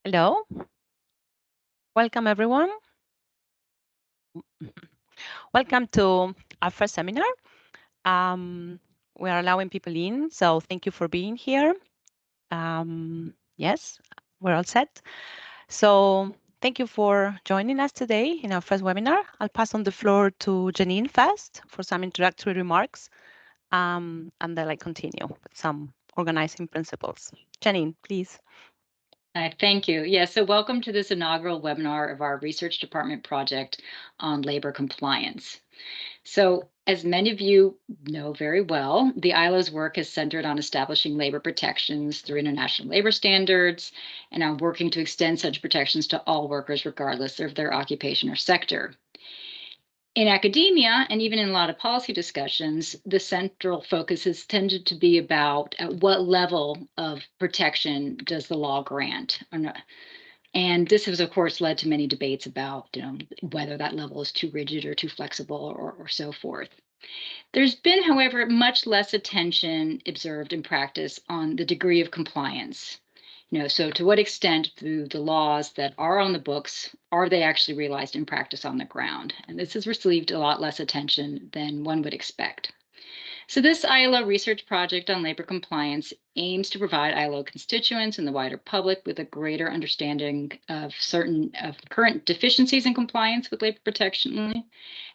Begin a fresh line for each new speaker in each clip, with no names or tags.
Hello, welcome everyone. Welcome to our first seminar. Um, we are allowing people in, so thank you for being here. Yes, we're all set. So thank you for joining us today in our first webinar. I'll pass on the floor to Janine first for some introductory remarks, and then I continue with some organizing principles. Janine, please.
Thank you. Yeah, so welcome to this inaugural webinar of our research department project on labor compliance. So as many of you know very well, the ILO's work is centered on establishing labor protections through international labor standards and on working to extend such protections to all workers regardless of their occupation or sector. In academia, and even in a lot of policy discussions, the central focus has tended to be about at what level of protection does the law grant? And this has, of course, led to many debates about whether that level is too rigid or too flexible or so forth. There's been, however, much less attention observed in practice on the degree of compliance. So to what extent through the laws that are on the books are they actually realized in practice on the ground? And this has received a lot less attention than one would expect. So this ILO research project on labor compliance aims to provide ILO constituents and the wider public with a greater understanding of current deficiencies in compliance with labor protection law,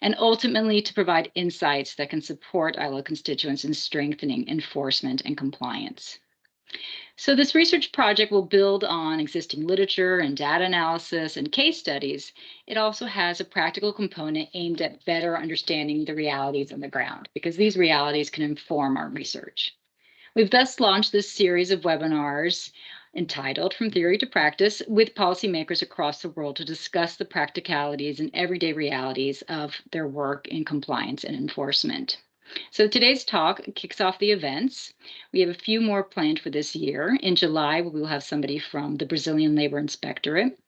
and ultimately to provide insights that can support ILO constituents in strengthening enforcement and compliance. So this research project will build on existing literature and data analysis and case studies. It also has a practical component aimed at better understanding the realities on the ground, because these realities can inform our research. We've thus launched this series of webinars entitled From Theory to Practice with policymakers across the world to discuss the practicalities and everyday realities of their work in compliance and enforcement. So today's talk kicks off the events. We have a few more planned for this year. In July, we will have somebody from the Brazilian Labor Inspectorate.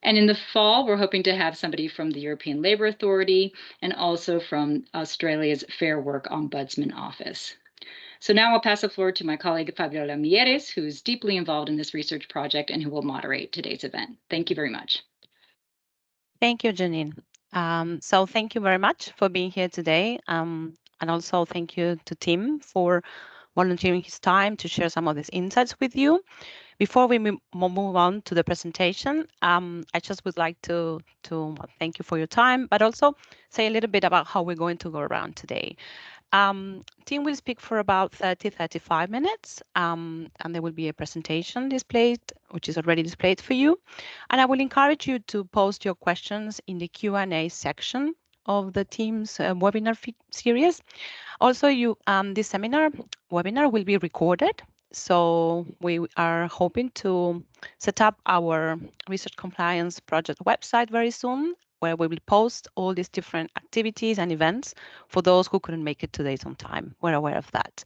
And in the fall, we're hoping to have somebody from the European Labour Authority and also from Australia's Fair Work Ombudsman Office. So now I'll pass the floor to my colleague Fabiola Mieres, who's deeply involved in this research project and who will moderate today's event. Thank you very much.
Thank you, Janine. So thank you very much for being here today. And also thank you to Tim for volunteering his time to share some of these insights with you. Before we move on to the presentation, I just would like to thank you for your time, but also say a little bit about how we're going to go around today. Tim will speak for about 35 minutes, and there will be a presentation displayed, which is already displayed for you. And I will encourage you to post your questions in the Q&A section of the Teams webinar series. Also, this webinar will be recorded. So we are hoping to set up our research compliance project website very soon, where we will post all these different activities and events for those who couldn't make it today on time. We're aware of that.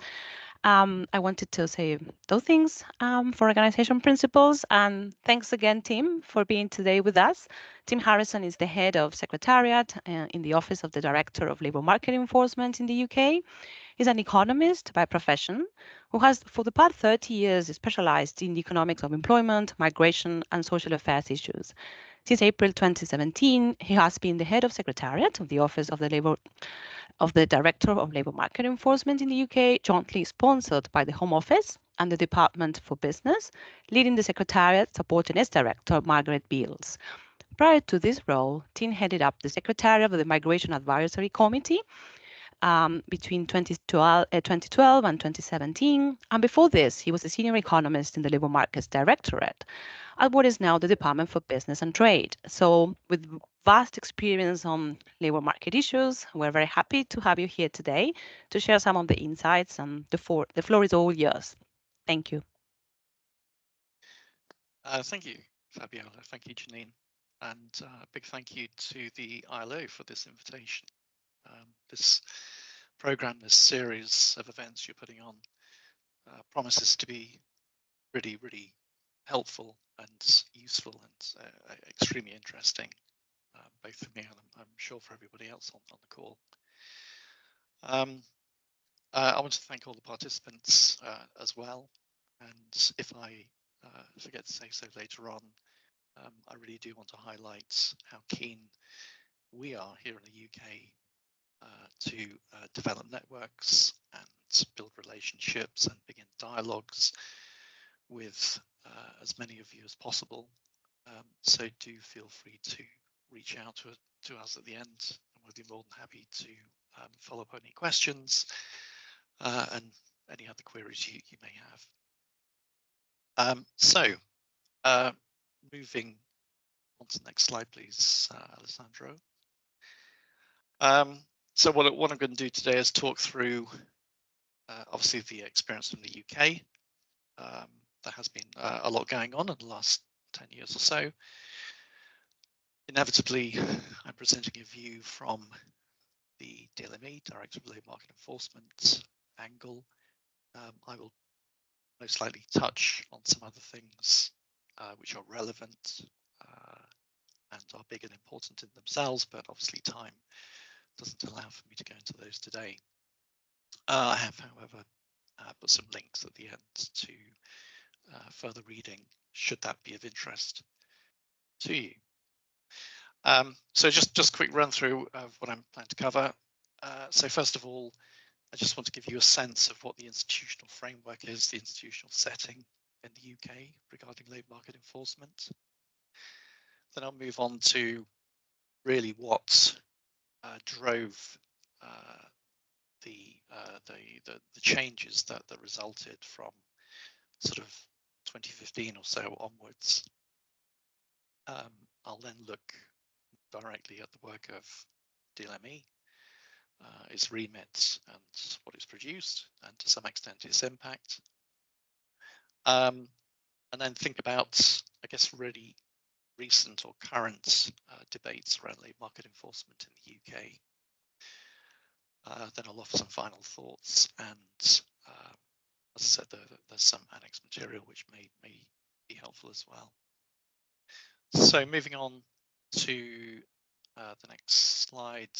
I wanted to say those things for organization principles. And thanks again, Tim, for being today with us. Tim Harrison is the head of Secretariat in the Office of the Director of Labour Market Enforcement in the UK. He's an economist by profession who has, for the past 30 years, specialized in the economics of employment, migration, and social affairs issues. Since April 2017, he has been the head of Secretariat of the Office of the Director of Labour Market Enforcement in the UK, jointly sponsored by the Home Office and the Department for Business, leading the Secretariat, supporting its director, Margaret Beals. Prior to this role, Tim headed up the Secretariat of the Migration Advisory Committee between 2012 and 2017. And before this, he was a senior economist in the Labour Markets Directorate at what is now the Department for Business and Trade. So with vast experience on labour market issues, we're very happy to have you here today to share some of the insights, and the floor is all yours. Thank you.
Thank you, Fabiola. Thank you, Janine. And a big thank you to the ILO for this invitation. This program, this series of events you're putting on promises to be really, really helpful and useful and extremely interesting, both for me and I'm sure for everybody else on the call. I want to thank all the participants as well. And if I forget to say so later on, I really do want to highlight how keen we are here in the UK to develop networks and build relationships and begin dialogues with as many of you as possible. So do feel free to reach out to us at the end, and we'll be more than happy to follow up on any questions and any other queries you may have. Moving on to the next slide, please, Alessandro. So what I'm going to do today is talk through obviously the experience from the UK. There has been a lot going on in the last 10 years or so. Inevitably, I'm presenting a view from the DLME, Director of Labour Market Enforcement angle. I will most likely touch on some other things which are relevant and are big and important in themselves, but obviously time doesn't allow for me to go into those today. I have, however, put some links at the end to further reading, should that be of interest to you. So just a quick run through of what I'm planning to cover. So first of all, I just want to give you a sense of what the institutional framework is, the institutional setting in the UK regarding labour market enforcement. Then I'll move on to really what drove the changes that resulted from sort of 2015 or so onwards. I'll then look directly at the work of DLME, its remit and what it's produced, and to some extent its impact. And then think about, I guess, really recent or current debates around labour market enforcement in the UK. Then I'll offer some final thoughts, and as I said, there's some annex material which may be helpful as well. So moving on to the next slide.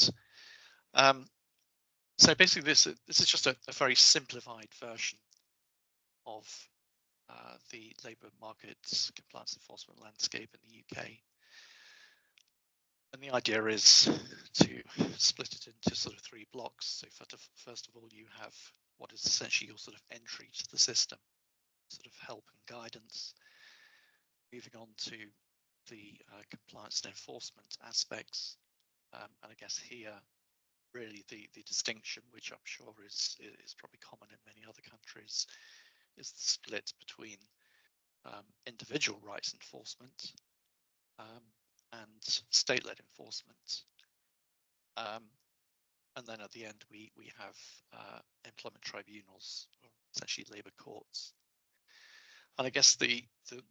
So basically, this is just a very simplified version of the labour market compliance enforcement landscape in the UK. And the idea is to split it into sort of three blocks. So first of all, you have what is essentially your sort of entry to the system, sort of help and guidance. Moving on to the compliance and enforcement aspects. And I guess here, really the distinction, which I'm sure is probably common in many other countries, is the split between individual rights enforcement and state-led enforcement. And then at the end, we have employment tribunals, or essentially labour courts. And I guess the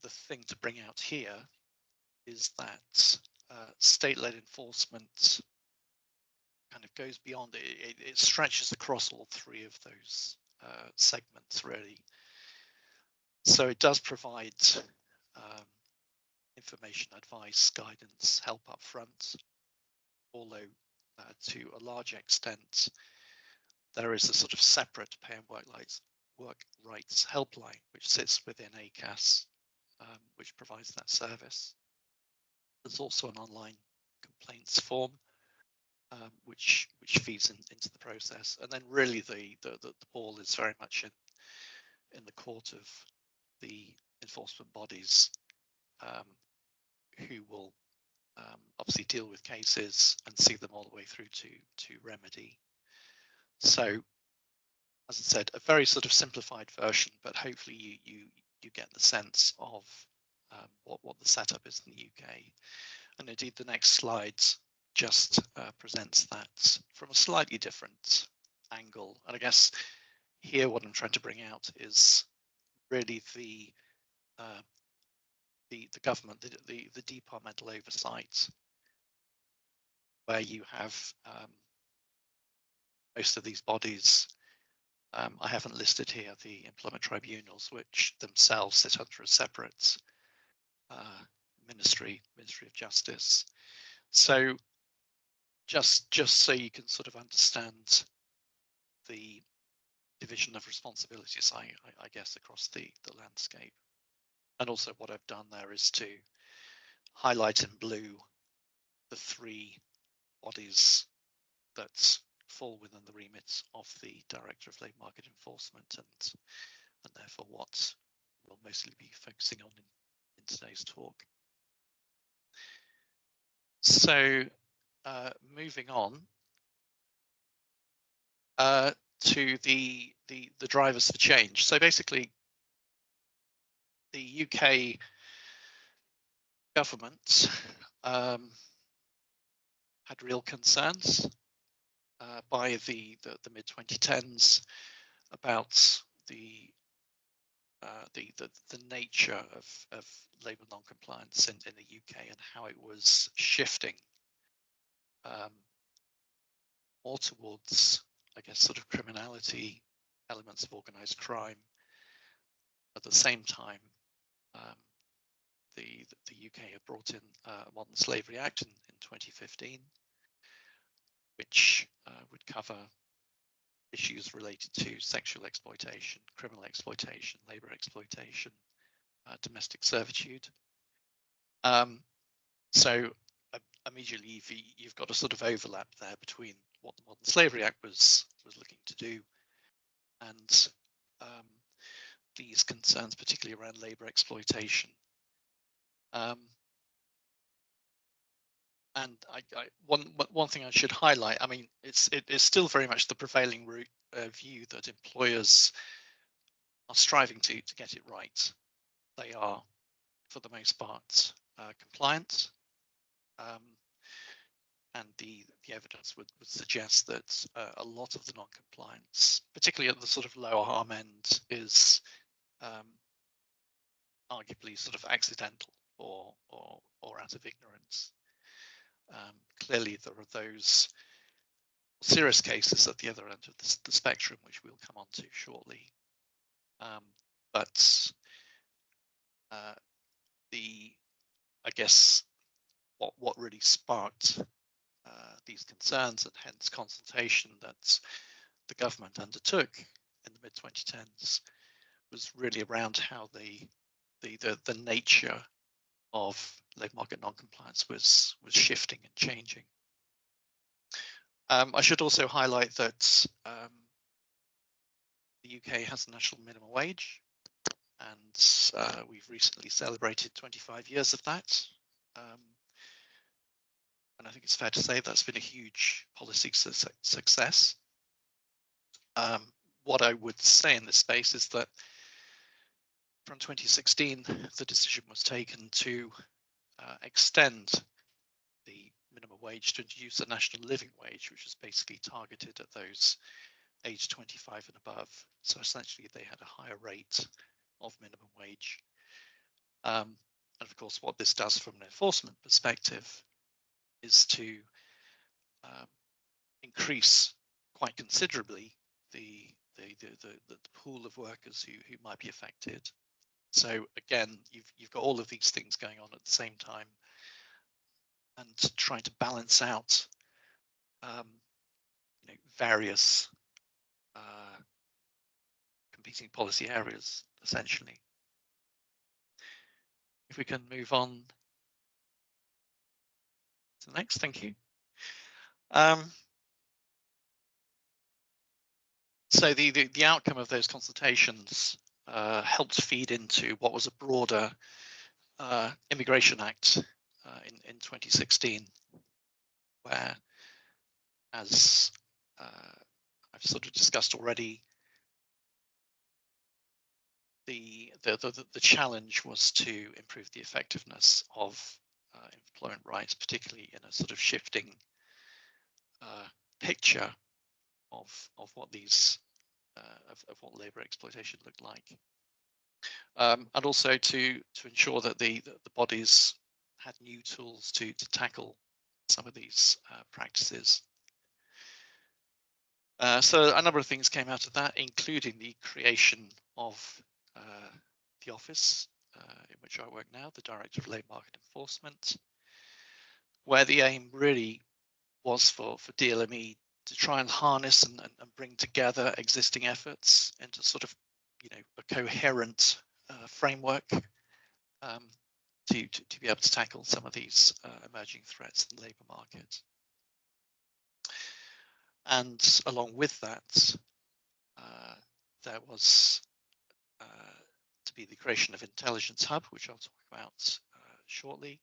thing to bring out here is that state-led enforcement kind of goes beyond it stretches across all three of those segments, really. So it does provide information, advice, guidance, help up front, although to a large extent there is a sort of separate pay and work rights helpline which sits within ACAS, which provides that service. There's also an online complaints form which feeds into the process, and then really the ball is very much in the court of the enforcement bodies, who will obviously deal with cases and see them all the way through to remedy. So, as I said, a very sort of simplified version, but hopefully you get the sense of what the setup is in the UK. And indeed, the next slide just presents that from a slightly different angle. And I guess here what I'm trying to bring out is really the government, the departmental oversight, where you have most of these bodies. I haven't listed here the employment tribunals, which themselves sit under a separate Ministry of Justice. So just so you can sort of understand the division of responsibilities, I guess, across the landscape. And also what I've done there is to highlight in blue the three bodies that fall within the remit of the Director of Labour Market Enforcement, and therefore what we'll mostly be focusing on in today's talk. So moving on to the drivers for change. So basically, the UK government had real concerns by the mid-2010s about the nature of labour non-compliance in the UK and how it was shifting more towards, I guess, sort of criminality, elements of organised crime. At the same time, the UK had brought in Modern Slavery Act in 2015, which would cover issues related to sexual exploitation, criminal exploitation, labour exploitation, domestic servitude. So immediately you've got a sort of overlap there between what the Modern Slavery Act was looking to do and these concerns, particularly around labour exploitation. And one thing I should highlight, I mean, it is still very much the prevailing view that employers are striving to get it right. They are, for the most part, compliant, and the evidence would suggest that a lot of the non-compliance, particularly at the sort of lower harm end, is arguably sort of accidental or out of ignorance. Clearly, there are those serious cases at the other end of the spectrum, which we'll come on to shortly. But I guess what really sparked these concerns, and hence consultation that the government undertook in the mid-2010s, was really around how the nature of labour market non-compliance was shifting and changing. I should also highlight that the UK has a national minimum wage, and we've recently celebrated 25 years of that. And I think it's fair to say that's been a huge policy success. What I would say in this space is that from 2016, the decision was taken to extend the minimum wage to introduce a national living wage, which was basically targeted at those aged 25 and above. So essentially, they had a higher rate of minimum wage. And of course, what this does from an enforcement perspective is to increase quite considerably the pool of workers who might be affected. So again, you've got all of these things going on at the same time, and trying to balance out various competing policy areas, essentially. If we can move on to the next, thank you. So the outcome of those consultations helped feed into what was a broader Immigration Act in 2016, where, as I've sort of discussed already, the challenge was to improve the effectiveness of employment rights, particularly in a sort of shifting picture of what these of what labour exploitation looked like, and also to ensure that the bodies had new tools to tackle some of these practices. So a number of things came out of that, including the creation of the office in which I work now, the Director of Labour Market Enforcement, where the aim really was for DLME to try and harness and bring together existing efforts into sort of, a coherent framework, to be able to tackle some of these emerging threats in the labour market. And along with that, there was to be the creation of Intelligence Hub, which I'll talk about shortly,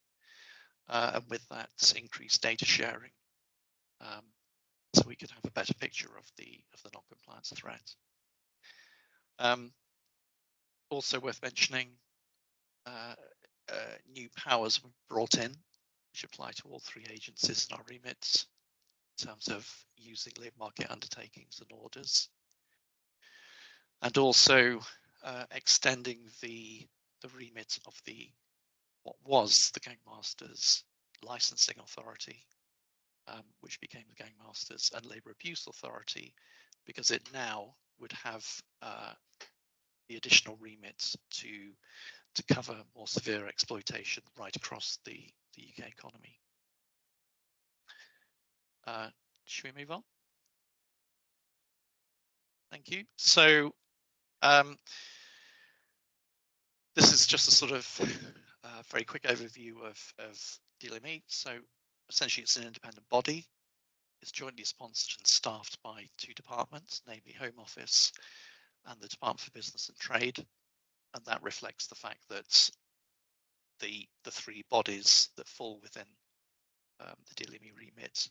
and with that, increased data sharing, so we could have a better picture of the non-compliance threat. Also worth mentioning, new powers were brought in, which apply to all three agencies in our remits in terms of using labour market undertakings and orders, and also extending the remit of what was the gangmasters licensing authority, which became the Gangmasters and Labour Abuse Authority, because it now would have the additional remit to cover more severe exploitation right across the UK economy. Should we move on? Thank you. So this is just a sort of very quick overview of DLME. So essentially it's an independent body. It's jointly sponsored and staffed by two departments, namely Home Office and the Department for Business and Trade. And that reflects the fact that the three bodies that fall within the DLME remit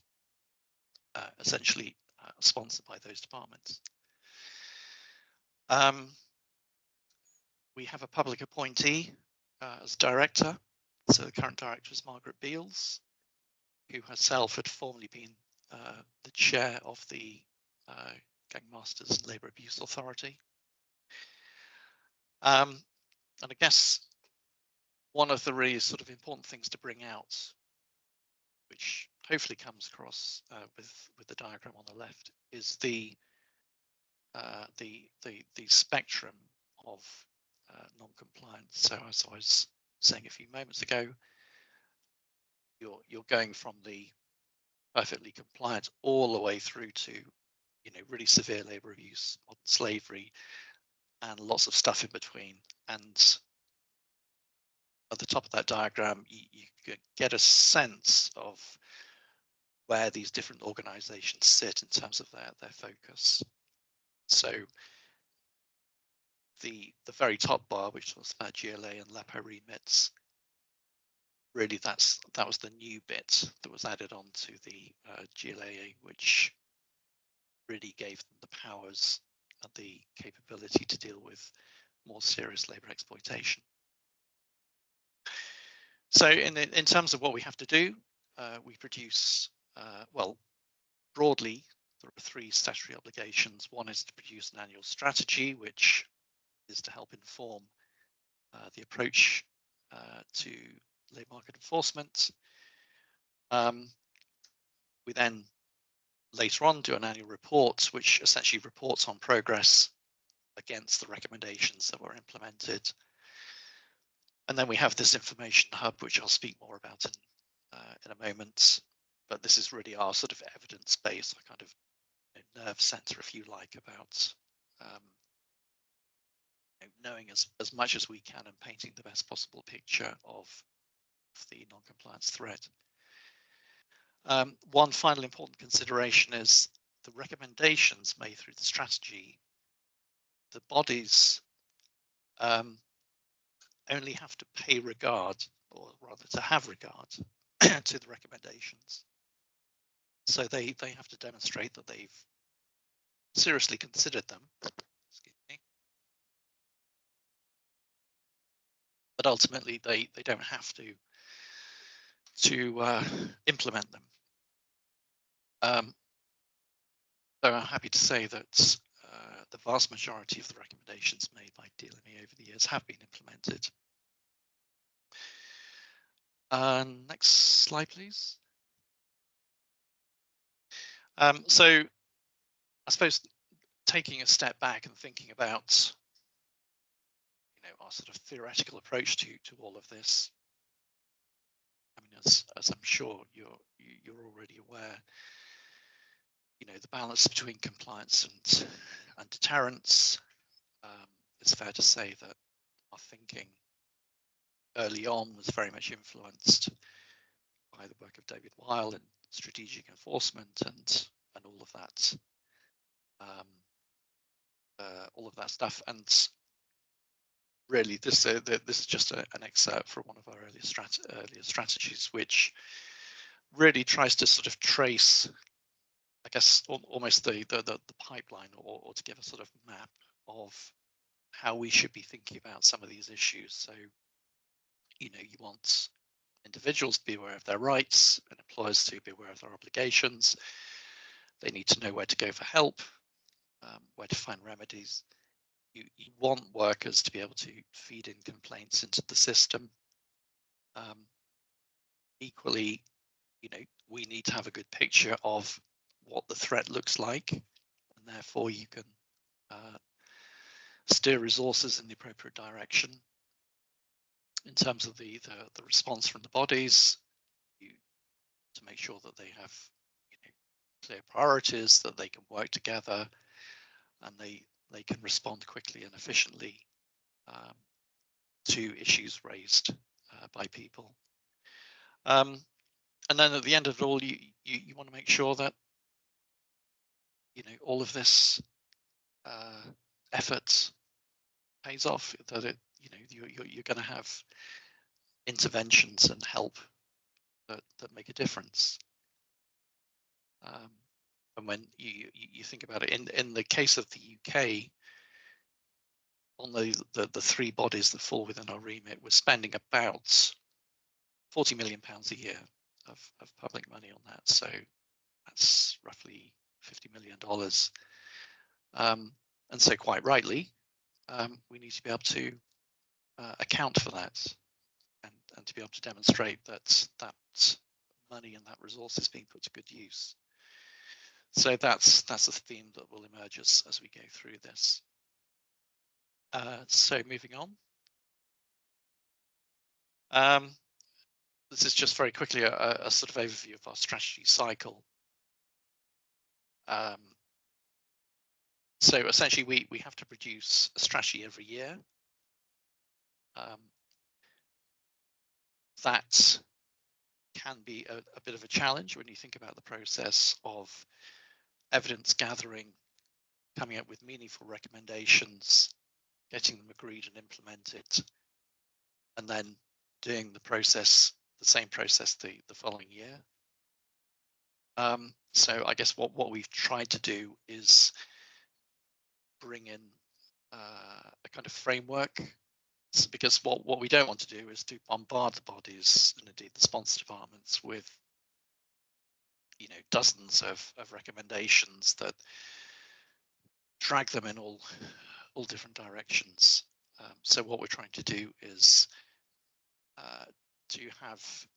essentially sponsored by those departments. We have a public appointee as director. So the current director is Margaret Beals, who herself had formerly been the chair of the Gangmasters and Labour Abuse Authority. And I guess one of the really sort of important things to bring out, which hopefully comes across with the diagram on the left, is the spectrum of non-compliance. So as I was saying a few moments ago, you're going from the perfectly compliant all the way through to really severe labour abuse, modern slavery, and lots of stuff in between. And at the top of that diagram, you get a sense of where these different organizations sit in terms of their focus. So the very top bar, which was about GLA and LAPO remits, really that was the new bit that was added on to the GLA, which really gave them the powers and the capability to deal with more serious labour exploitation. So in terms of what we have to do, we produce, well, broadly, there are three statutory obligations. One is to produce an annual strategy, which is to help inform the approach to labour market enforcement. We then later on do an annual report, which essentially reports on progress against the recommendations that were implemented. And then we have this information hub, which I'll speak more about in a moment. But this is really our sort of evidence base, our kind of nerve center, if you like, about knowing as much as we can and painting the best possible picture of the non-compliance threat. One final important consideration is the recommendations made through the strategy. The bodies only have to pay regard, or rather to have regard, to the recommendations. So they have to demonstrate that they've seriously considered them. Excuse me. But ultimately, they don't have to implement them. So I'm happy to say that the vast majority of the recommendations made by DLME over the years have been implemented. Next slide, please. So I suppose taking a step back and thinking about our sort of theoretical approach to all of this. I mean, as I'm sure you're already aware, the balance between compliance and deterrence. It's fair to say that our thinking early on was very much influenced by the work of David Weil in strategic enforcement and all of that, stuff. And really, this is just an excerpt from one of our earlier strategies, which really tries to sort of trace, I guess, almost the pipeline, or to give a sort of map of how we should be thinking about some of these issues. So, you want individuals to be aware of their rights and employers to be aware of their obligations. They need to know where to go for help, where to find remedies. You want workers to be able to feed in complaints into the system. Equally, we need to have a good picture of what the threat looks like, and therefore you can steer resources in the appropriate direction. In terms of the response from the bodies, to make sure that they have clear priorities, that they can work together, and they can respond quickly and efficiently to issues raised by people. And then at the end of it all, you want to make sure that all of this effort pays off. That you're going to have interventions and help that make a difference. And when you think about it, in the case of the UK, on the three bodies that fall within our remit, we're spending about £40 million a year of public money on that. So that's roughly $50 million. And so quite rightly, we need to be able to account for that, and to be able to demonstrate that money and that resource is being put to good use. So that's a theme that will emerge as we go through this. So moving on. This is just very quickly a sort of overview of our strategy cycle. So essentially, we have to produce a strategy every year. That can be a bit of a challenge when you think about the process of evidence gathering, coming up with meaningful recommendations, getting them agreed and implemented, and then doing the same process the following year. So I guess what we've tried to do is bring in a kind of framework, because what we don't want to do is to bombard the bodies and indeed the sponsor departments with dozens of recommendations that drag them in all different directions. So what we're trying to do is to have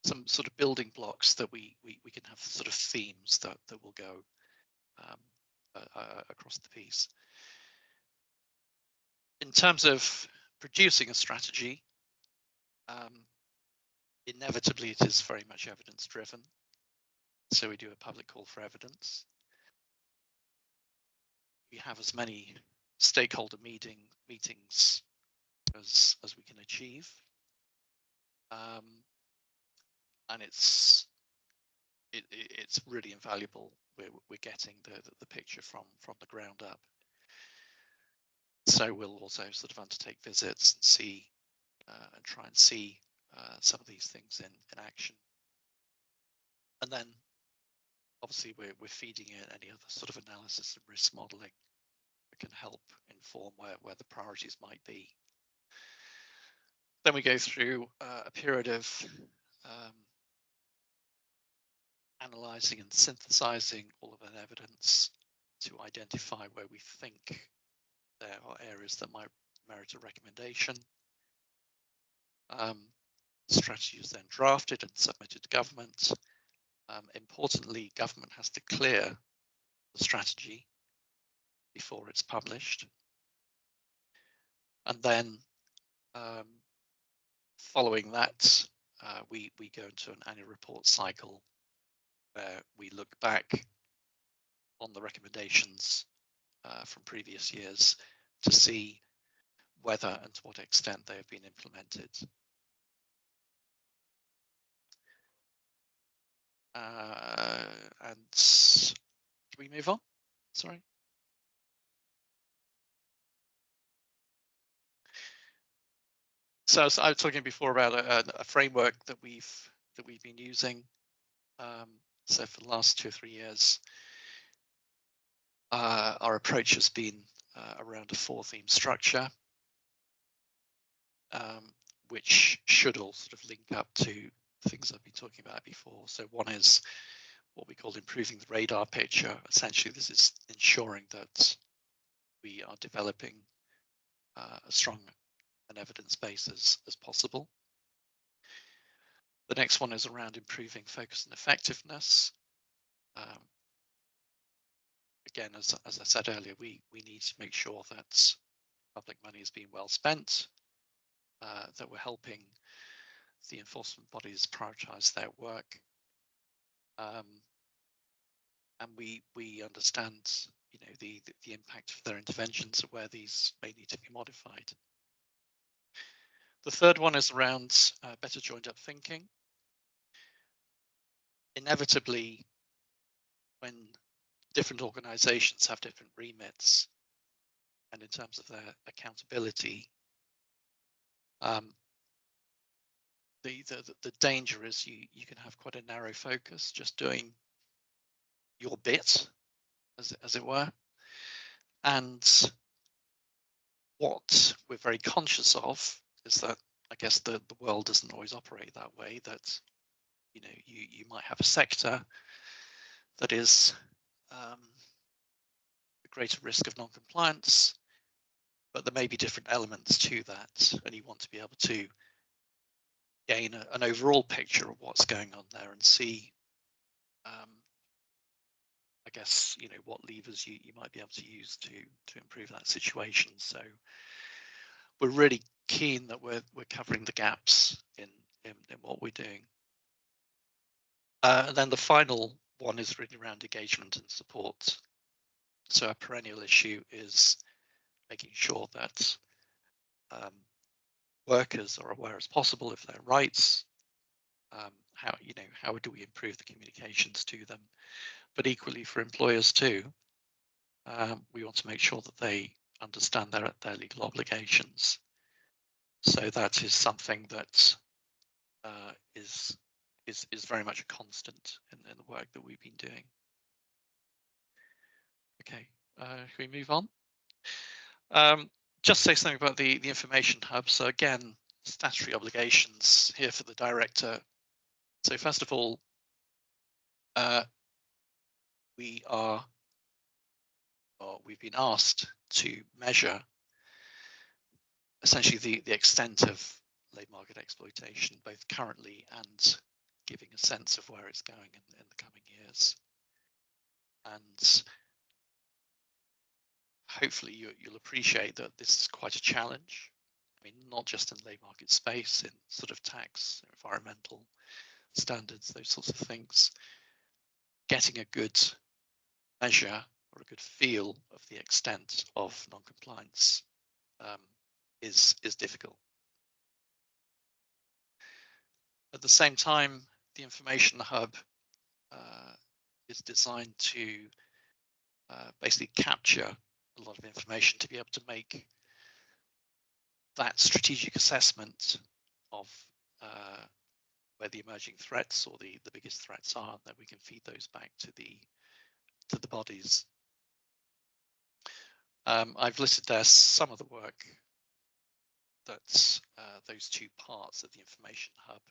some sort of building blocks that we can have sort of themes that will go across the piece. In terms of producing a strategy, inevitably it is very much evidence driven. So we do a public call for evidence. We have as many stakeholder meetings as we can achieve. And it's really invaluable. We're getting the picture from the ground up. So we'll also sort of undertake visits and see and try and see some of these things in action. And then obviously we're feeding in any other sort of analysis and risk modeling that can help inform where the priorities might be. Then we go through a period of analysing and synthesizing all of that evidence to identify where we think there are areas that might merit a recommendation. Strategy is then drafted and submitted to government. Importantly, government has to clear the strategy before it's published. And then following that, we go into an annual report cycle where we look back on the recommendations from previous years to see whether and to what extent they have been implemented. And can we move on? Sorry. So I was talking before about a framework that we've been using. So for the last 2 or 3 years, our approach has been around a 4-theme structure, which should all sort of link up to things I've been talking about before. So one is what we call improving the radar picture. Essentially, this is ensuring that we are developing as strong an evidence base as possible. The next one is around improving focus and effectiveness. Again, as I said earlier, we need to make sure that public money is being well spent, that we're helping the enforcement bodies prioritize their work, and we understand, you know, the impact of their interventions and where these may need to be modified. The third one is around better joined up thinking. Inevitably, when different organizations have different remits and in terms of their accountability, the danger is you can have quite a narrow focus, just doing your bit, as it were. And what we're very conscious of is that, I guess, the world doesn't always operate that way, that, you know, you might have a sector that is a greater risk of non-compliance, but there may be different elements to that, and you want to be able to gain an overall picture of what's going on there and see, I guess, you know, what levers you might be able to use to improve that situation. So we're really keen that we're covering the gaps in what we're doing. And then the final one is really around engagement and support. So a perennial issue is making sure that workers are aware as possible of their rights. How do we improve the communications to them? But equally for employers too, we want to make sure that they understand their legal obligations. So that is something that is very much a constant in the work that we've been doing. Okay, can we move on? Just say something about the information hub. So again, statutory obligations here for the director. So first of all, we've been asked to measure essentially the extent of labour market exploitation, both currently and giving a sense of where it's going in the coming years. And hopefully you'll appreciate that this is quite a challenge. I mean, not just in labour market space, in sort of tax, environmental standards, those sorts of things. Getting a good measure or a good feel of the extent of non-compliance is difficult. At the same time, the information hub is designed to basically capture a lot of information to be able to make that strategic assessment of where the emerging threats or the biggest threats are, that we can feed those back to the bodies. I've listed there some of the work that those two parts of the information hub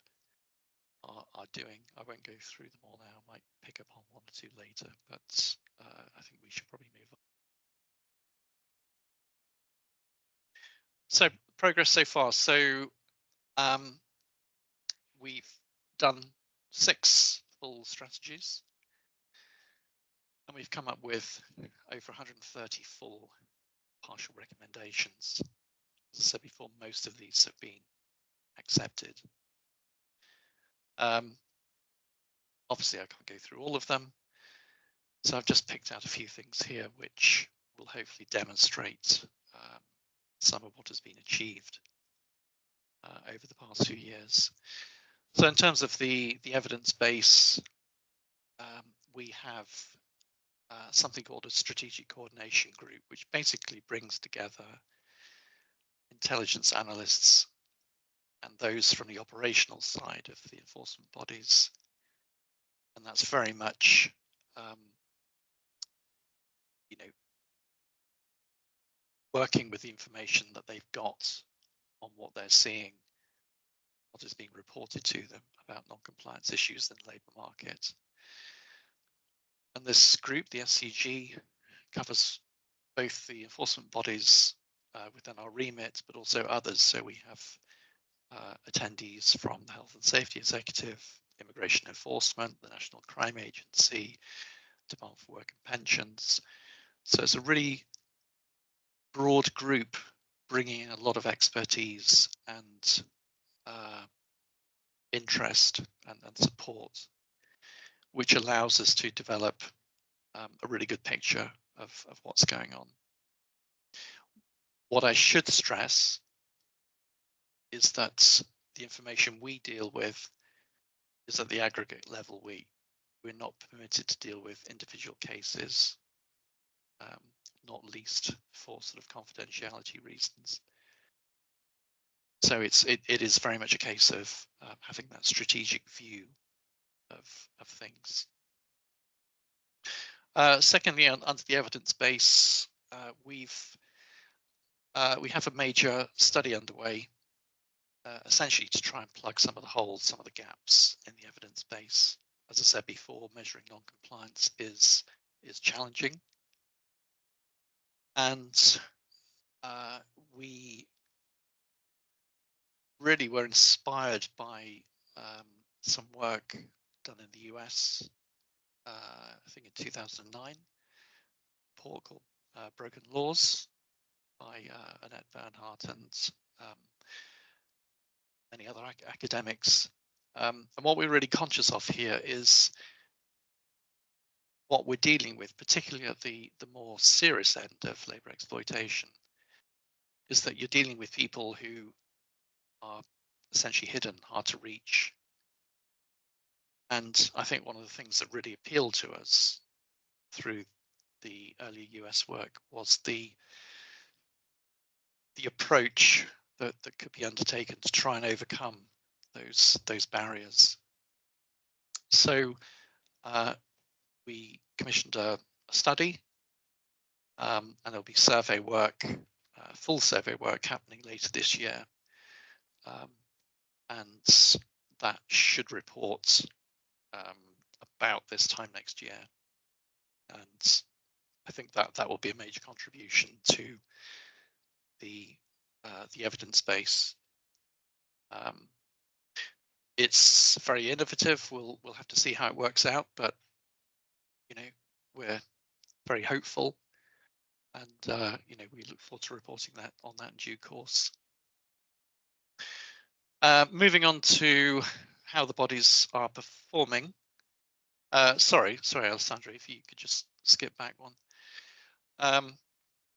are doing. I won't go through them all now. I might pick up on one or two later, but I think we should probably move on. So progress so far. So we've done 6 full strategies, and we've come up with over 130 full partial recommendations. As I said before, most of these have been accepted. Obviously, I can't go through all of them, so I've just picked out a few things here which will hopefully demonstrate some of what has been achieved over the past few years. So in terms of the evidence base, we have something called a strategic coordination group, which basically brings together intelligence analysts and those from the operational side of the enforcement bodies. And that's very much, working with the information that they've got on what they're seeing, what is being reported to them about non-compliance issues in the labour market. And this group, the SCG, covers both the enforcement bodies within our remit, but also others. So we have attendees from the Health and Safety Executive, Immigration Enforcement, the National Crime Agency, Department for Work and Pensions. So it's a really broad group bringing in a lot of expertise and interest and support, which allows us to develop a really good picture of what's going on. What I should stress is that the information we deal with is at the aggregate level. We're not permitted to deal with individual cases, not least for sort of confidentiality reasons. So it is very much a case of having that strategic view of things. Secondly, under the evidence base, we have a major study underway, essentially to try and plug some of the holes, some of the gaps in the evidence base. As I said before, measuring non-compliance is challenging, and we really were inspired by some work done in the US, I think in 2009, a report called Broken Laws by Annette Bernhardt and many other academics. And what we're really conscious of here is what we're dealing with, particularly at the more serious end of labour exploitation, is that you're dealing with people who are essentially hidden, hard to reach. And I think one of the things that really appealed to us through the early US work was the approach that could be undertaken to try and overcome those barriers. So we commissioned a study, and there'll be survey work, full survey work happening later this year, and that should report about this time next year. And I think that will be a major contribution to the evidence base. It's very innovative. We'll have to see how it works out, but we're very hopeful, and we look forward to reporting on that in due course. Moving on to how the bodies are performing. Sorry, Alessandra, if you could just skip back one.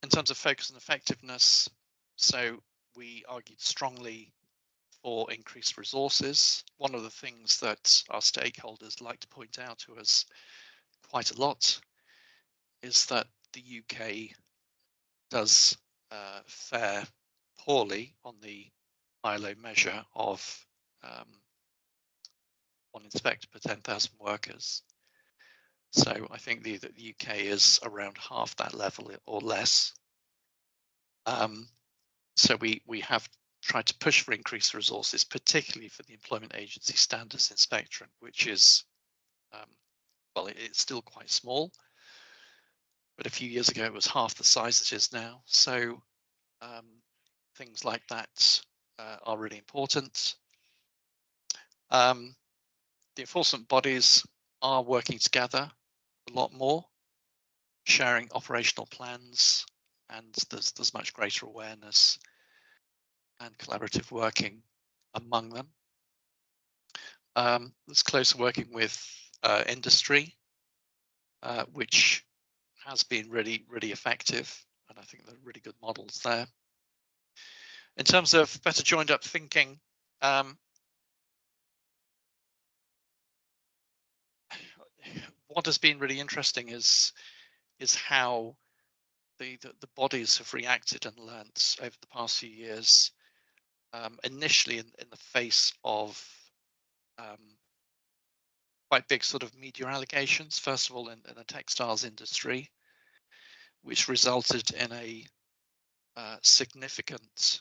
In terms of focus and effectiveness, so we argued strongly for increased resources. One of the things that our stakeholders like to point out to us quite a lot is that the UK does fare poorly on the ILO measure of 1 inspector per 10,000 workers. So I think the UK is around half that level or less. So we have tried to push for increased resources, particularly for the Employment Agency Standards Inspectorate, which is, well, it's still quite small, but a few years ago it was half the size it is now. So things like that are really important. The enforcement bodies are working together a lot more, sharing operational plans, and there's much greater awareness and collaborative working among them. There's closer working with industry, which has been really effective, and I think there are really good models there. In terms of better joined up thinking, what has been really interesting is how the bodies have reacted and learnt over the past few years. Initially in the face of quite big sort of media allegations, first of all in the textiles industry, which resulted in a significant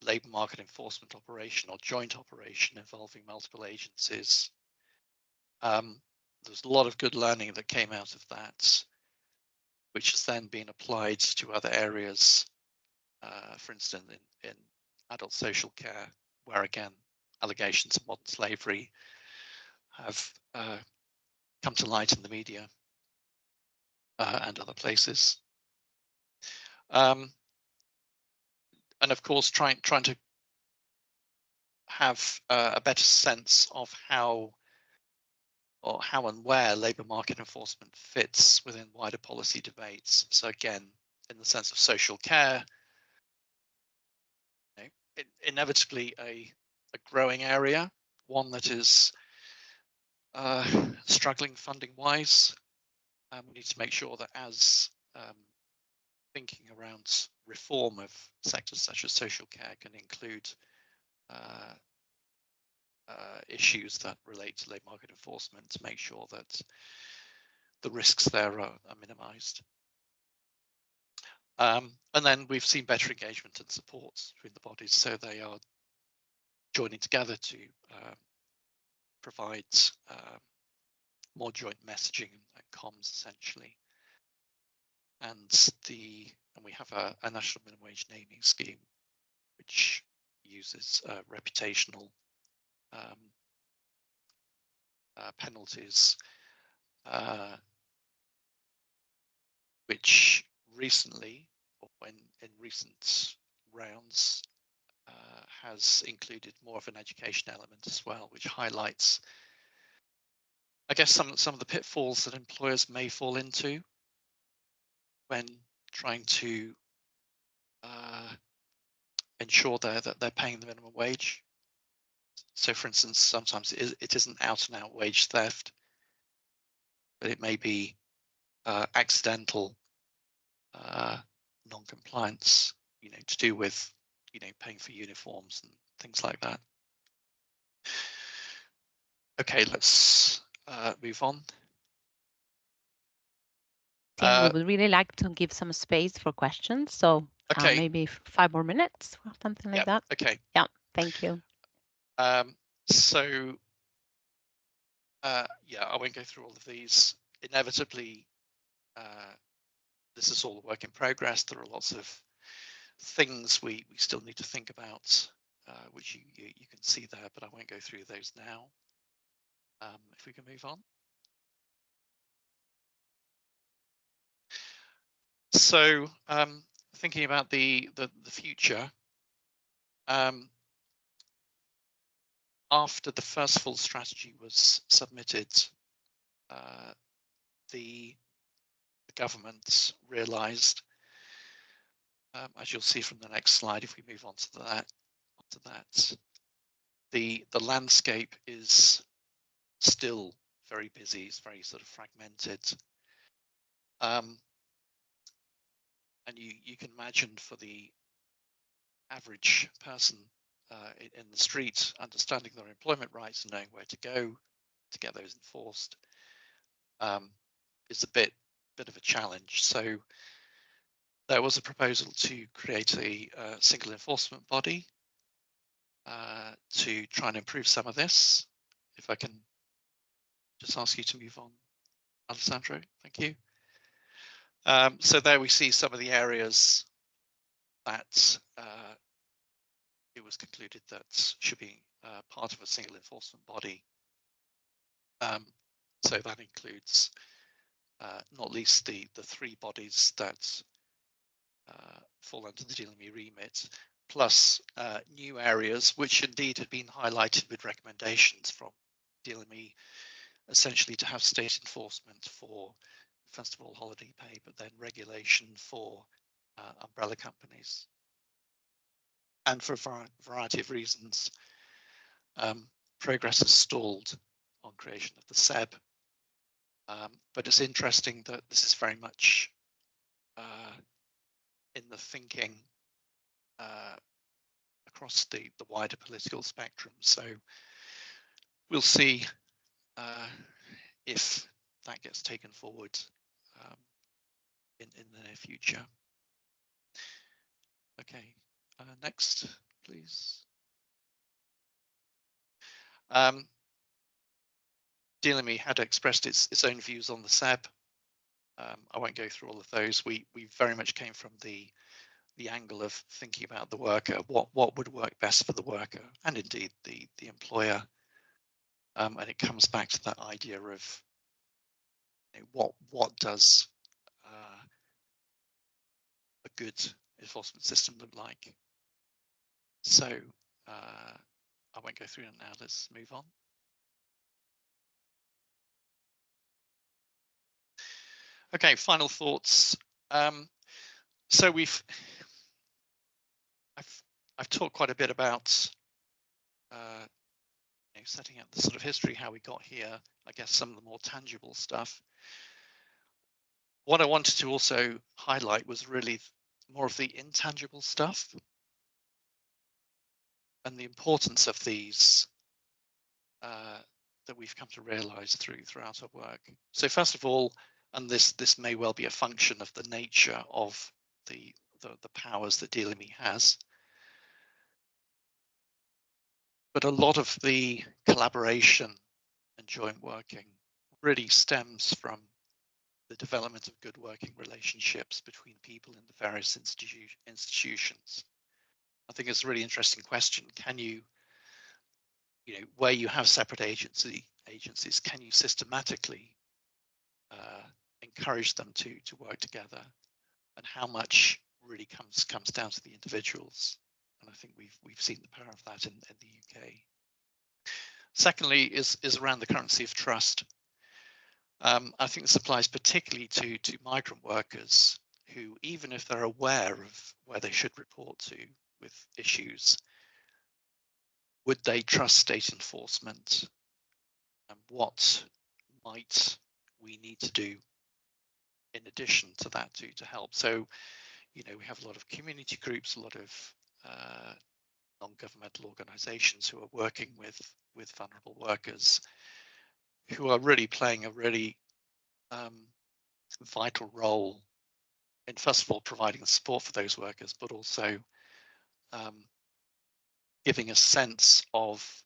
labour market enforcement operation or joint operation involving multiple agencies. There's a lot of good learning that came out of that, which has then been applied to other areas, for instance, in adult social care, where again, allegations of modern slavery have come to light in the media and other places. And of course, trying to have a better sense of how and where labour market enforcement fits within wider policy debates. So again, in the sense of social care, inevitably a growing area, one that is struggling funding wise. We need to make sure that as thinking around reform of sectors such as social care can include issues that relate to labour market enforcement, to make sure that the risks there are minimised. And then we've seen better engagement and support between the bodies, so they are joining together to provide more joint messaging and comms, essentially. And we have a national minimum wage naming scheme, which uses reputational penalties, which recently, or in recent rounds, has included more of an education element as well, which highlights, I guess, some of the pitfalls that employers may fall into when trying to ensure that they're paying the minimum wage. So, for instance, sometimes it isn't out and out wage theft, but it may be accidental non-compliance, to do with, paying for uniforms and things like that. Okay, let's move on.
Tim, we would really like to give some space for questions, so
okay.
Maybe 5 more minutes or something like that.
Okay.
Yeah, thank you.
So, yeah, I won't go through all of these. Inevitably, this is all a work in progress. There are lots of things we still need to think about, which you can see there, but I won't go through those now. If we can move on. So, thinking about the future, after the first full strategy was submitted, the government realised, as you'll see from the next slide, if we move on to that, the landscape is still very busy. It's very sort of fragmented. And you can imagine, for the average person in the street, understanding their employment rights and knowing where to go to get those enforced is a bit of a challenge. So there was a proposal to create a single enforcement body to try and improve some of this. If I can just ask you to move on, Alessandro, thank you. So there we see some of the areas that it was concluded that should be part of a single enforcement body. So that includes not least the 3 bodies that fall under the DLME remit, plus new areas which indeed had been highlighted with recommendations from DLME, essentially to have state enforcement for, first of all, holiday pay, but then regulation for umbrella companies. and for a variety of reasons, progress has stalled on creation of the SEB. But it's interesting that this is very much in the thinking across the wider political spectrum. So we'll see if that gets taken forward in the near future. Okay, next, please. DLME had expressed its own views on the SEB. I won't go through all of those. We very much came from the angle of thinking about the worker, what would work best for the worker, and indeed the employer. And it comes back to that idea of, you know, what does a good enforcement system look like. So I won't go through it now. Let's move on. Okay, final thoughts. So I've talked quite a bit about you know, setting out the sort of history, how we got here. I guess some of the more tangible stuff. What I wanted to also highlight was really more of the intangible stuff and the importance of these that we've come to realize throughout our work. So first of all, and this may well be a function of the nature of the powers that DLME has, but a lot of the collaboration and joint working really stems from the development of good working relationships between people in the various institutions. I think it's a really interesting question. Can you know, where you have separate agencies, can you systematically encourage them to work together, and how much really comes down to the individuals? And I think we've seen the power of that in the UK. Secondly, is around the currency of trust. I think this applies particularly to migrant workers who, even if they're aware of where they should report to with issues, would they trust state enforcement? And what might we need to do in addition to that to help? So, you know, we have a lot of community groups, a lot of non-governmental organizations who are working with vulnerable workers, who are really playing a really vital role in, first of all, providing support for those workers, but also giving a sense of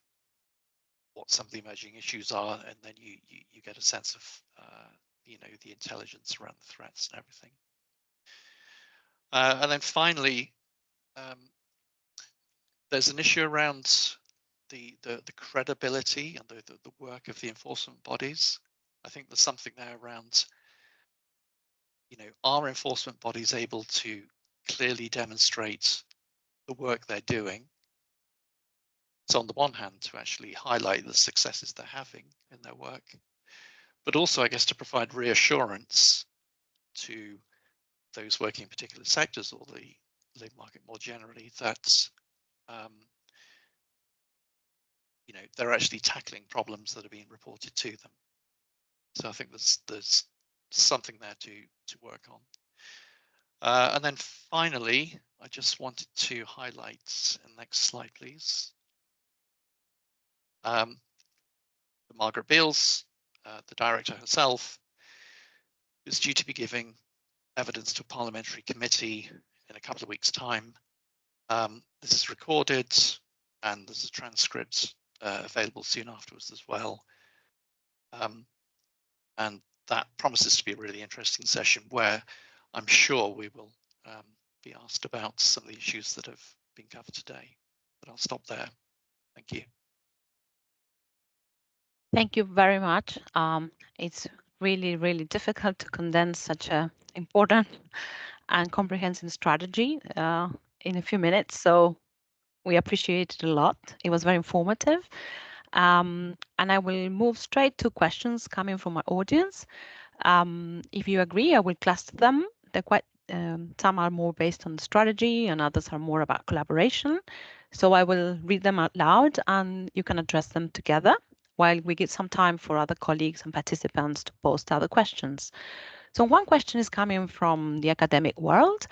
what some of the emerging issues are, and then you get a sense of you know, the intelligence around the threats and everything. And then finally, there's an issue around the credibility and the work of the enforcement bodies. I think there's something there around, you know, are enforcement bodies able to clearly demonstrate the work they're doing? So on the one hand, to actually highlight the successes they're having in their work, but also, I guess, to provide reassurance to those working in particular sectors or the labour market more generally that you know, they're actually tackling problems that are being reported to them. So I think there's something there to work on. And then finally, I just wanted to highlight, and next slide, please. Margaret Beals, the director herself, is due to be giving evidence to a parliamentary committee in a couple of weeks' time. This is recorded, and there's a transcript available soon afterwards as well. And that promises to be a really interesting session where I'm sure we will be asked about some of the issues that have been covered today. But I'll stop there. Thank you.
Thank you very much. It's really, really difficult to condense such a important and comprehensive strategy in a few minutes. So we appreciate it a lot. It was very informative. And I will move straight to questions coming from our audience. If you agree, I will cluster them. Some are more based on strategy and others are more about collaboration. So I will read them out loud and you can address them together while we give some time for other colleagues and participants to post other questions. So one question is coming from the academic world.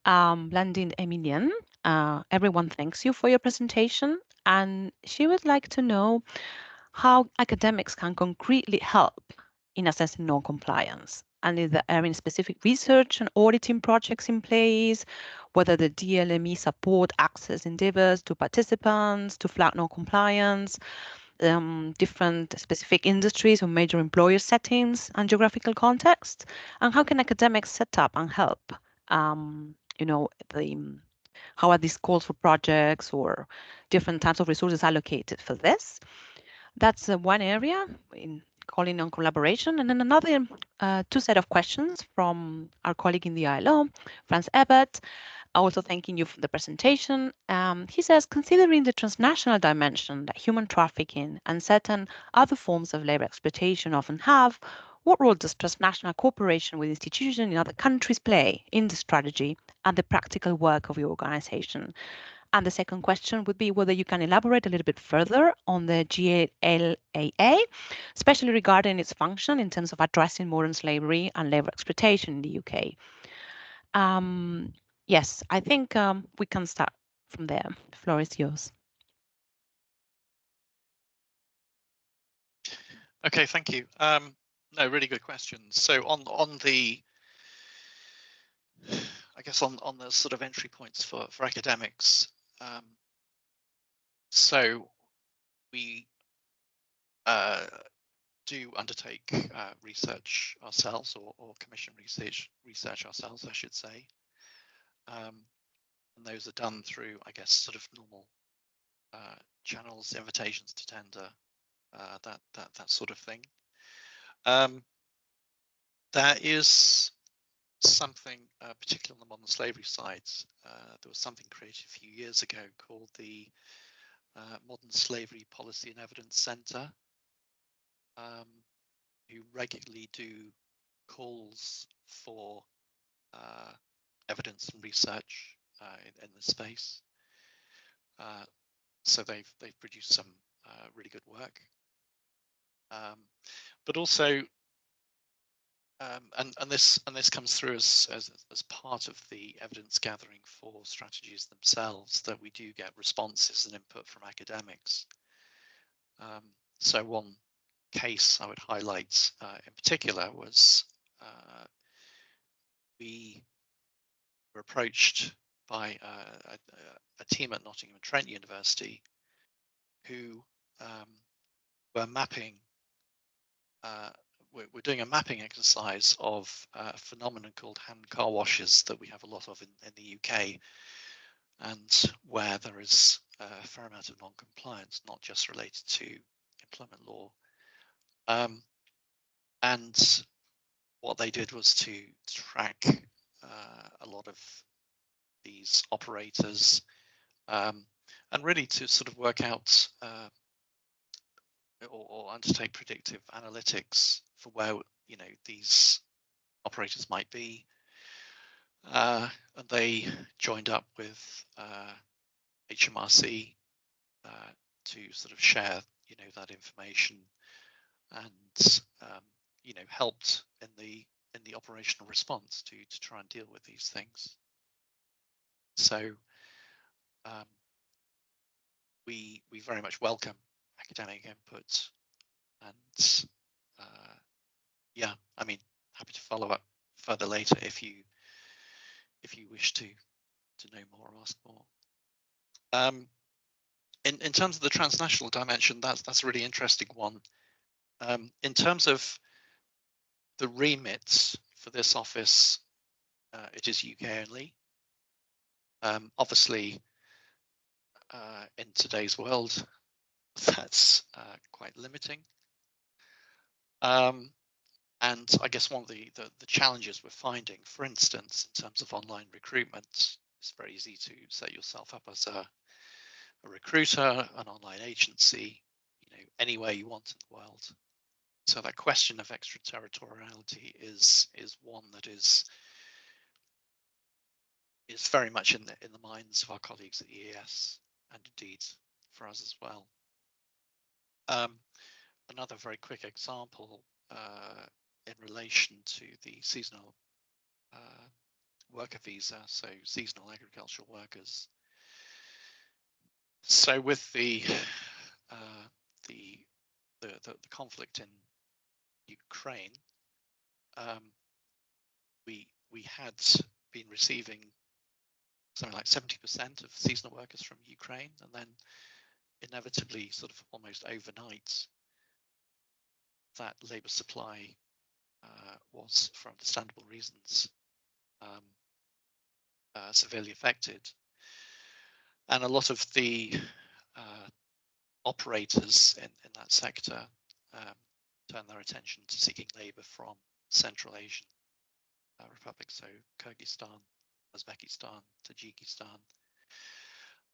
Blandine Emilian, everyone thanks you for your presentation, and she would like to know how academics can concretely help in assessing non-compliance, and if there are any specific research and auditing projects in place, whether the DLME support access endeavors to participants to flag non-compliance, different specific industries or major employer settings and geographical contexts, and how can academics set up and help? How are these calls for projects or different types of resources allocated for this? That's one area in calling on collaboration. And then another two set of questions from our colleague in the ILO, Franz Ebert, also thanking you for the presentation. He says, considering the transnational dimension that human trafficking and certain other forms of labor exploitation often have, what role does transnational cooperation with institutions in other countries play in the strategy and the practical work of your organization? And the second question would be whether you can elaborate a little bit further on the GLAA, especially regarding its function in terms of addressing modern slavery and labor exploitation in the UK. Yes, I think we can start from there. The floor is yours.
Okay, thank you. No, really good questions. So on the, I guess on the sort of entry points for academics. So we do undertake research ourselves, or commission research ourselves, I should say. And those are done through, I guess, sort of normal channels, invitations to tender, that sort of thing. There is something, particularly on the modern slavery side, there was something created a few years ago called the Modern Slavery Policy and Evidence Center, who regularly do calls for evidence and research in this space. So they've produced some really good work, but also and this comes through as part of the evidence gathering for strategies themselves, that we do get responses and input from academics. So one case I would highlight in particular was we were approached by a team at Nottingham and Trent University who were mapping. We're doing a mapping exercise of a phenomenon called hand car washes that we have a lot of in the UK, and where there is a fair amount of non-compliance, not just related to employment law. And what they did was to track a lot of these operators, and really to sort of work out or undertake predictive analytics for where these operators might be, and they joined up with HMRC to sort of share that information, and helped in the operational response to try and deal with these things. So we very much welcome academic input, and yeah, I mean, happy to follow up further later if you wish to know more or ask more. In terms of the transnational dimension, that's a really interesting one. In terms of the remit for this office, it is UK only. Obviously, in today's world, that's quite limiting. And I guess one of the challenges we're finding, for instance, in terms of online recruitment, it's very easy to set yourself up as a recruiter, an online agency, anywhere you want in the world. So that question of extraterritoriality is one that is is very much in the minds of our colleagues at EAS, and indeed for us as well. Another very quick example in relation to the seasonal worker visa, so seasonal agricultural workers. So with the conflict in Ukraine, we had been receiving something like 70% of seasonal workers from Ukraine, and then inevitably, sort of almost overnight, that labour supply was, for understandable reasons, severely affected, and a lot of the operators in that sector turned their attention to seeking labour from Central Asian republics, so Kyrgyzstan, Uzbekistan, Tajikistan.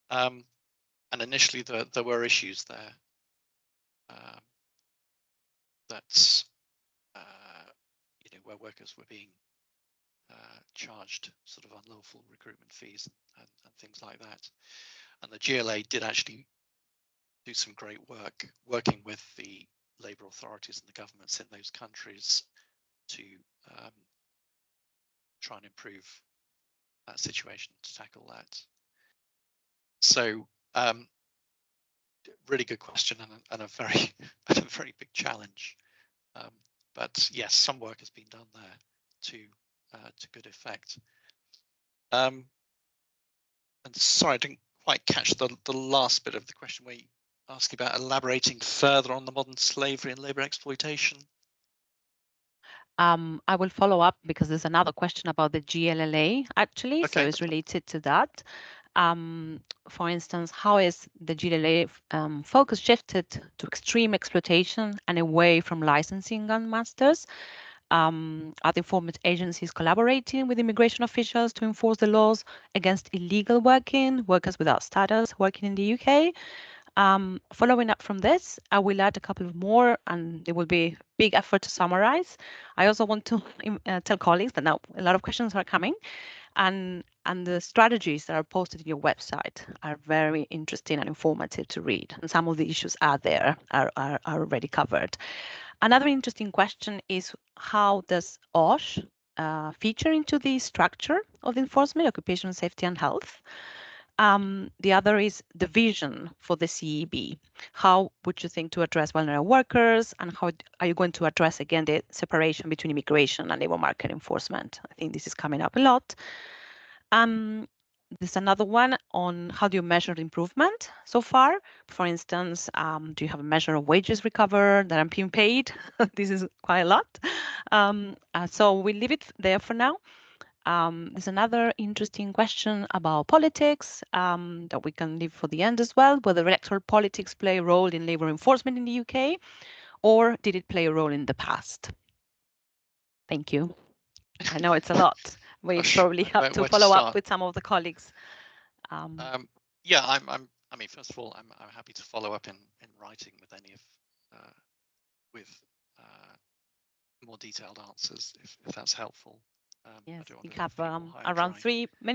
And initially there were issues there that where workers were being charged sort of unlawful recruitment fees and things like that. And the GLA did actually do some great work working with the labour authorities and the governments in those countries to try and improve that situation, to tackle that. So really good question, and a very a very big challenge. But yes, some work has been done there to good effect. And sorry, I didn't quite catch the last bit of the question where you asked about elaborating further on the modern slavery and labour exploitation.
I will follow up because there's another question about the GLLA actually,
Okay.
so it's related to that. For instance, how is the GLLA focus shifted to extreme exploitation and away from licensing gangmasters? Are the enforcement agencies collaborating with immigration officials to enforce the laws against illegal workers without status working in the UK? Following up from this, I will add a couple of more, and it will be a big effort to summarize. I also want to tell colleagues that now a lot of questions are coming, and the strategies that are posted in your website are very interesting and informative to read, and some of the issues are there, are already covered. Another interesting question is, how does OSH feature into the structure of the enforcement, occupational safety and health? The other is the vision for the CEB. How would you think to address vulnerable workers, and how are you going to address again the separation between immigration and labor market enforcement? I think this is coming up a lot. There's another one on how do you measure improvement so far? For instance, do you have a measure of wages recovered that I'm being paid? This is quite a lot. So we'll leave it there for now. There's another interesting question about politics that we can leave for the end as well. Whether electoral politics play a role in labour enforcement in the UK, or did it play a role in the past? Thank you. I know it's a lot. We probably have to follow up with some of the colleagues.
Yeah, I mean, first of all, I'm happy to follow up in writing with any of more detailed answers if that's helpful.
Yes, we have around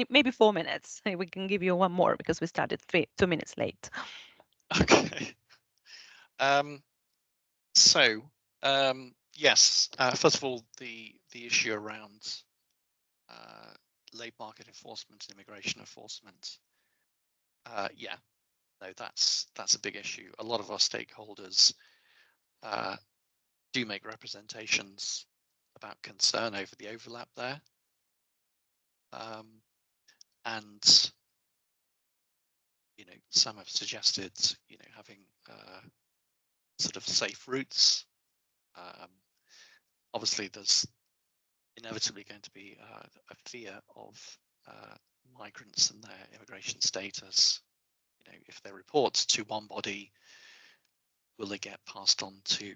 maybe 4 minutes. We can give you one more because we started 2 minutes late.
Okay. Yes, first of all, the issue around labour market enforcement and immigration enforcement. Yeah, no, that's a big issue. A lot of our stakeholders do make representations about concern over the overlap there. And some have suggested having sort of safe routes. Obviously there's inevitably going to be a fear of migrants and their immigration status. If they report to one body, will they get passed on to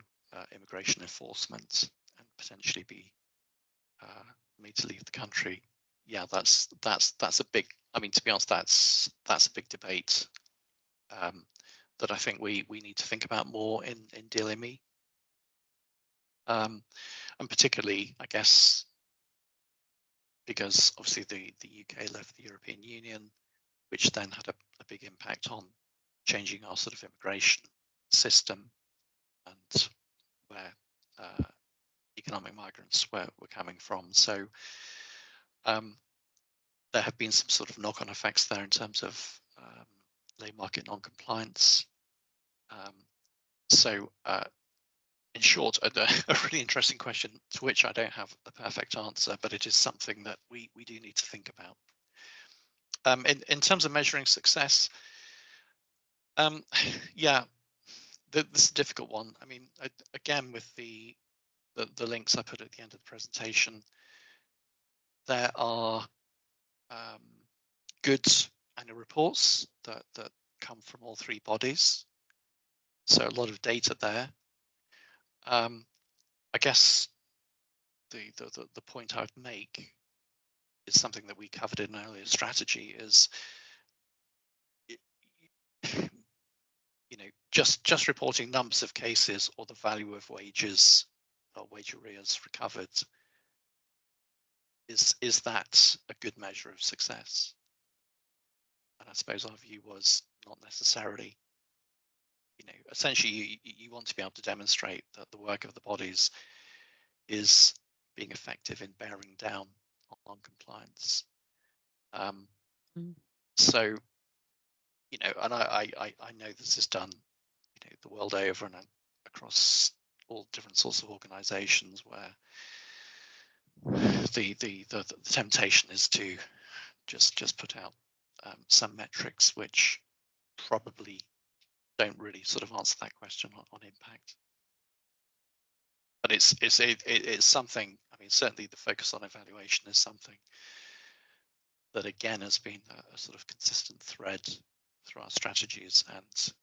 immigration enforcement and potentially be made to leave the country? Yeah, that's a big. I mean, to be honest, that's a big debate that I think we need to think about more in DLME, and particularly, I guess, because obviously the UK left the European Union, which then had a big impact on changing our sort of immigration system and where economic migrants were coming from. So there have been some sort of knock-on effects there in terms of labour market non-compliance. So in short, a really interesting question to which I don't have the perfect answer, but it is something that we do need to think about. In terms of measuring success, yeah, this is a difficult one. I mean, again, with the links I put at the end of the presentation, there are good annual reports that come from all three bodies. So a lot of data there. I guess the point I would make is something that we covered in an earlier strategy is, you know, just reporting numbers of cases or the value of wages or wage arrears recovered, is that a good measure of success? And I suppose our view was not necessarily. You know, essentially you want to be able to demonstrate that the work of the bodies is being effective in bearing down on non-compliance. So, you know, and I know this is done, you know, the world over and across all different sorts of organizations where the temptation is to just put out some metrics which probably don't really sort of answer that question on impact. But it's something. I mean, certainly the focus on evaluation is something that again has been a sort of consistent thread through our strategies, and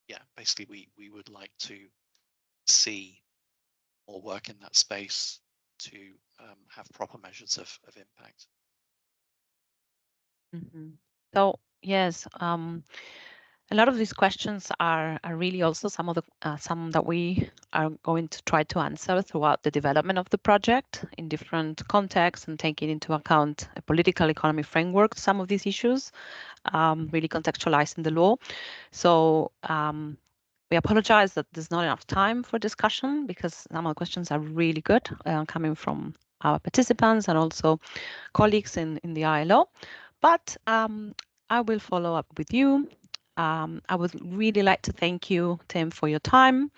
yeah, basically we would like to see more work in that space to have proper measures of impact.
So yes, a lot of these questions are really also some of the some that we are going to try to answer throughout the development of the project in different contexts and taking into account a political economy framework, some of these issues, really contextualizing the law. So we apologize that there's not enough time for discussion because some of the questions are really good, coming from our participants and also colleagues in the ILO. But I will follow up with you. I would really like to thank you, Tim, for your time,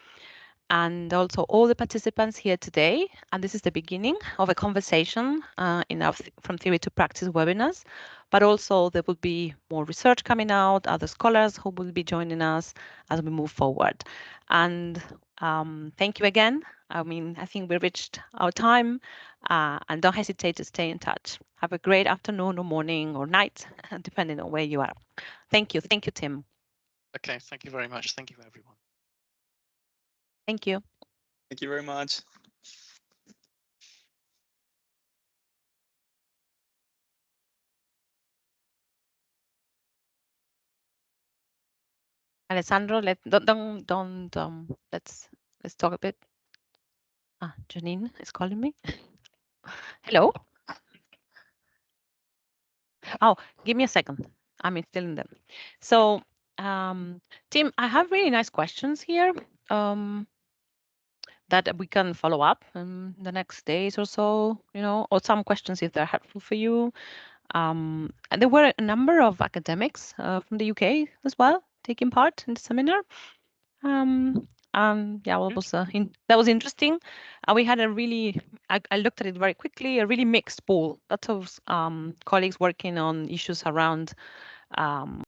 and also all the participants here today. And this is the beginning of a conversation in our From Theory to Practice webinars, but also there will be more research coming out, other scholars who will be joining us as we move forward. And thank you again. I mean, I think we reached our time, and don't hesitate to stay in touch. Have a great afternoon or morning or night, depending on where you are. Thank you. Thank you, Tim.
Okay, thank you very much. Thank you, everyone.
Thank you.
Thank you very much.
Alessandro, let's talk a bit. Janine is calling me. Hello. Oh, give me a second. I'm still in them. So, Tim, I have really nice questions here that we can follow up in the next days or so, you know, or some questions if they're helpful for you. And there were a number of academics from the UK as well taking part in the seminar. Yeah, well, that was interesting. We had a really, I looked at it very quickly, a really mixed pool. Lots of colleagues working on issues around